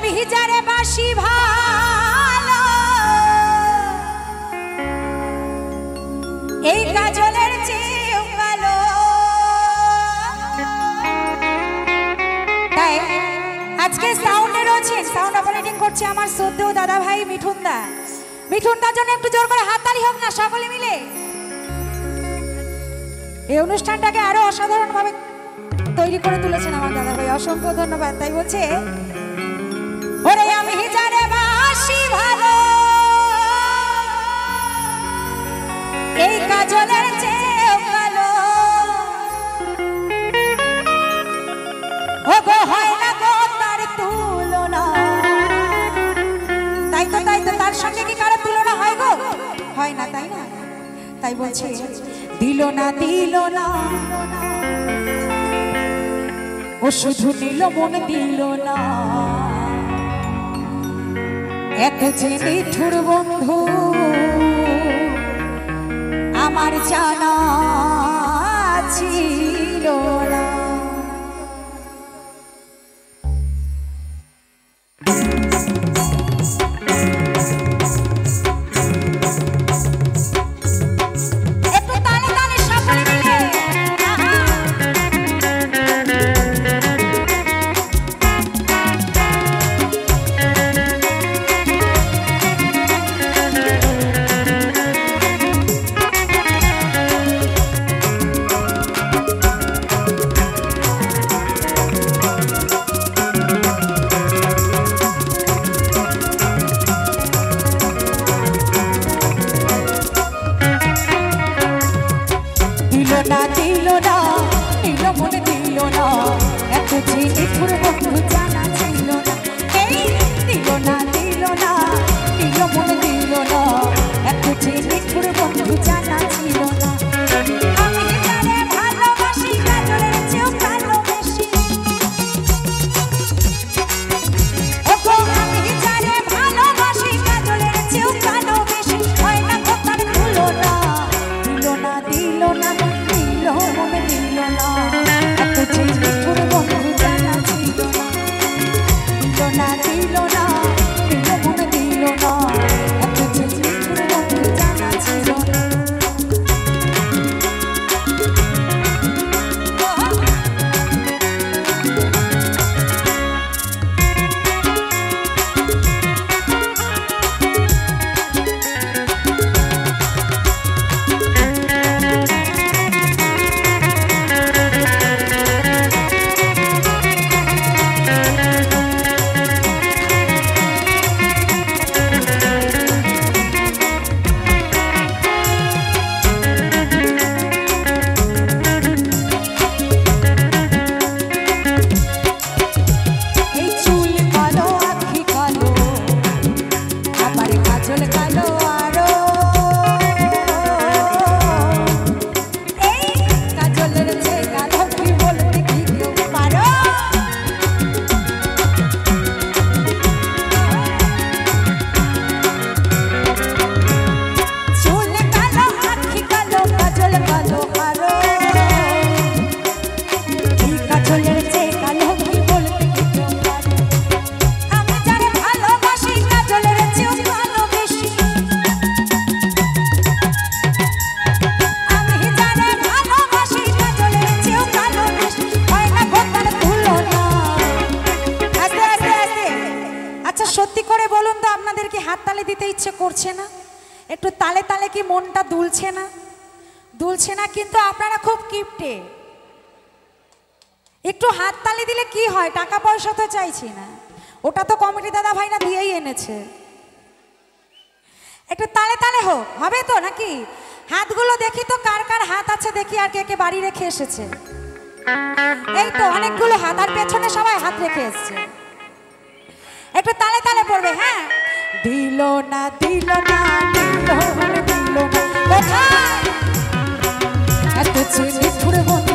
আমি যারে বাসি ভালো এই কাজলের চেয়েও ভালো। তাই আজকে সাউন্ডে রয়েছে, সাউন্ড অপারেটিং করছে আমার শ্রদ্ধেয় দাদা ভাই মিঠুন দা। মিঠুন দার জন্য একটু জোর করে হাততালি হোক না সকলে মিলে। এই অনুষ্ঠানটাকে আরো অসাধারণ ভাবে তৈরি করে তুলেছেন আমার দাদা ভাই, অসংখ্য ধন্যবাদ। তাই বলছে ওরে আমি যারে বাসি ভালো এই কাজলের চেয়েও ভালো ও গো হয় না গো তার তুলনা। তাই তো তার সঙ্গে কি কারো তুলনা হয় গো? হয় না, তাই না? তাই বলছে দিল না ও শুধু নিল মন দিল না, এত যে নিঠুর বন্ধু আমার জানা ছিল না। দিল না নিল মন দিল না, এত যে নিঠুর বন্ধু জানা ছিল না। এই দিল না নিল মন দিল না, এত যে নিঠুর বন্ধু জানা ছিল না। আমি যারে ভালোবাসি কাজলের চেয়েও ভালোবাসি, ওগো আমি যারে ভালোবাসি কাজলের চেয়েও ভালোবাসি, হয় না কথার তুলনা। দিল না মন দিল না, এত যে নিঠুর বন্ধু জানা ছিল না। দিল না মন দিল না, এত যে নিঠুর বন্ধু জানা ছিল না। সত্যি করে বলুন তো, আপনাদের কি হাততালি দিতে ইচ্ছে করছে না? একটু তালে তালে কি মনটা দুলছে না? দুলছে না, কিন্তু আপনারা খুব কিপটে। একটু হাততালি দিলে কি হয়? টাকা পয়সা তো চাইছি না, ওটা তো কমিটি দাদা ভাইরা দিয়েই এনেছে। একটু তালে তালে হোক, হবে তো নাকি? হাতগুলো দেখি তো কার কার হাত আছে, দেখি আর কে কে বাড়ি রেখে এসেছে। এই তো অনেকগুলো হাত, আর পেছনে সবাই হাত রেখে এসছে। একটু তালে তালে পড়বে। হ্যাঁ, দিল না দিল না কোথায় এত যে নিঠুর বন্ধু।